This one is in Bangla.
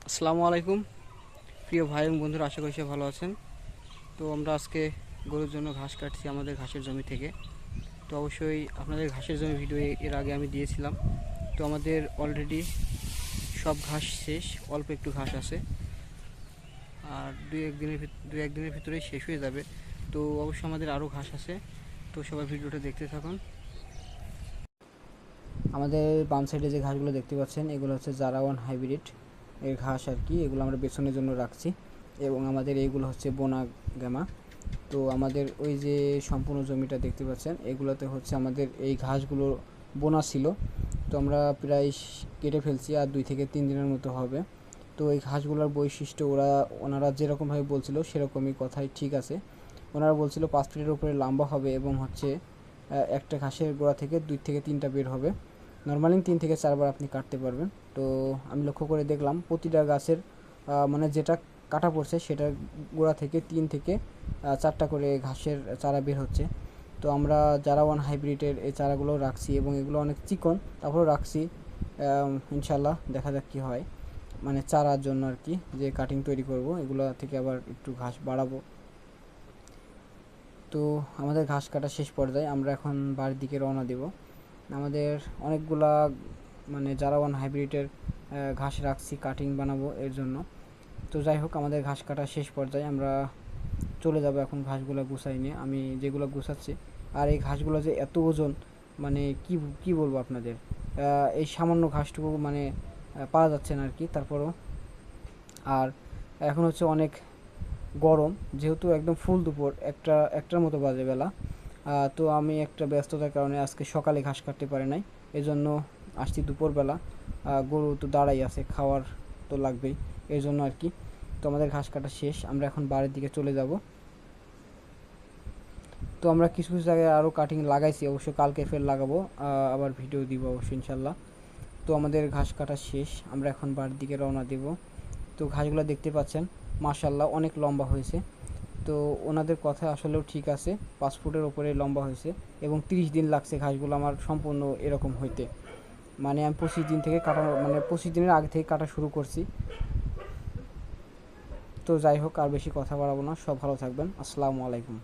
আসসালামু আলাইকুম প্রিয় ভাই এবং বন্ধুরা, আশা করি সবাই ভালো আছেন। তো আমরা আজকে গরুর জন্য ঘাস কাটছি আমাদের ঘাসের জমি থেকে। তো অবশ্যই আপনাদের ঘাসের জমি ভিডিও এর আগে আমি দিয়েছিলাম। তো আমাদের অলরেডি সব ঘাস শেষ, অল্প একটু ঘাস আছে, আর দুই একদিনের ভিতরেই শেষ হয়ে যাবে। তো অবশ্যই আমাদের আরও ঘাস আছে। তো সবাই ভিডিওটা দেখতে থাকুন। আমাদের বাম সাইডে যে ঘাসগুলো দেখতে পাচ্ছেন, এগুলো হচ্ছে জারাওয়ান হাইব্রিড এর ঘাস আর কি। এগুলো আমরা বেছনের জন্য রাখছি, এবং আমাদের এইগুলো হচ্ছে বোনা গামা। তো আমাদের ওই যে সম্পূর্ণ জমিটা দেখতে পাচ্ছেন, এগুলোতে হচ্ছে আমাদের এই ঘাসগুলো বোনা ছিল। তো আমরা প্রায় কেটে ফেলছি, আর 2 থেকে 3 দিনের মতো হবে। তো এই ঘাসগুলোর বৈশিষ্ট্য ওনারা যেরকমভাবে বলছিল সেরকমই কথাই ঠিক আছে। ওনারা বলছিল 5 ফিটের উপরে লম্বা হবে, এবং হচ্ছে একটা ঘাসের গোড়া থেকে 2 থেকে 3টা বের হবে। নর্মালি 3 থেকে 4 বার আপনি কাটতে পারবেন। তো আমি লক্ষ্য করে দেখলাম প্রতিটা গাছের মানে যেটা কাটা পড়ছে সেটার গোড়া থেকে 3 থেকে 4টা করে ঘাসের চারা বের হচ্ছে। তো আমরা জারাওয়ান হাইব্রিডের এই চারাগুলো রাখছি, এবং এগুলো অনেক চিকন, তারপরেও রাখছি। ইনশাল্লাহ দেখা যাক কী হয়। মানে চারার জন্য আর কি, যে কাটিং তৈরি করব, এগুলো থেকে আবার একটু ঘাস বাড়াবো। তো আমাদের ঘাস কাটা শেষ পর্যায়ে, আমরা এখন বাড়ির দিকে রওনা দেব। আমাদের অনেকগুলা মানে জারাওয়ান হাইব্রিডের ঘাস রাখছি কাটিং বানাবো এর জন্য। তো যাই হোক, আমাদের ঘাস কাটা শেষ পর্যায়ে, আমরা চলে যাব এখন ঘাসগুলো গুছাই নিয়ে। আমি যেগুলো গুছাচ্ছি, আর এই ঘাসগুলো যে এত ওজন, মানে কি বলবো আপনাদের। এই সামান্য ঘাসটুকু মানে পারা যাচ্ছে না আর কি, তারপরও। আর এখন হচ্ছে অনেক গরম, যেহেতু একদম ফুল দুপুর, একটার মতো বাজে বেলা। তো আমি একটা ব্যস্ততার কারণে আজকে সকালে ঘাস কাটতে পারি নাই, এজন্য আসছি দুপুরবেলা। গরু তো দাঁড়াই আছে, খাওয়ার তো লাগবেই, এই জন্য আর কি। তো আমাদের ঘাস কাটা শেষ, আমরা এখন বাড়ির দিকে চলে যাব। তো আমরা কিছু কিছু জায়গায় আরও কাটিং লাগাইছি, অবশ্য কালকে ফের লাগাবো, আবার ভিডিও দিব অবশ্যই ইনশাল্লাহ। তো আমাদের ঘাস কাটা শেষ, আমরা এখন বাড়ির দিকে রওনা দেব। তো ঘাসগুলো দেখতে পাচ্ছেন, মাশাল্লাহ অনেক লম্বা হয়েছে। তো ওনাদের কথা আসলেও ঠিক আছে, 5 ফুটের ওপরে লম্বা হয়েছে, এবং 30 দিন লাগছে ঘাসগুলো আমার সম্পূর্ণ এরকম হইতে। মানে আমি 25 দিন থেকে কাটা, মানে 25 দিনের আগে থেকে কাটা শুরু করছি। তো যাই হোক, আর বেশি কথা বাড়াবো না, সব ভালো থাকবেন। আসসালামু আলাইকুম।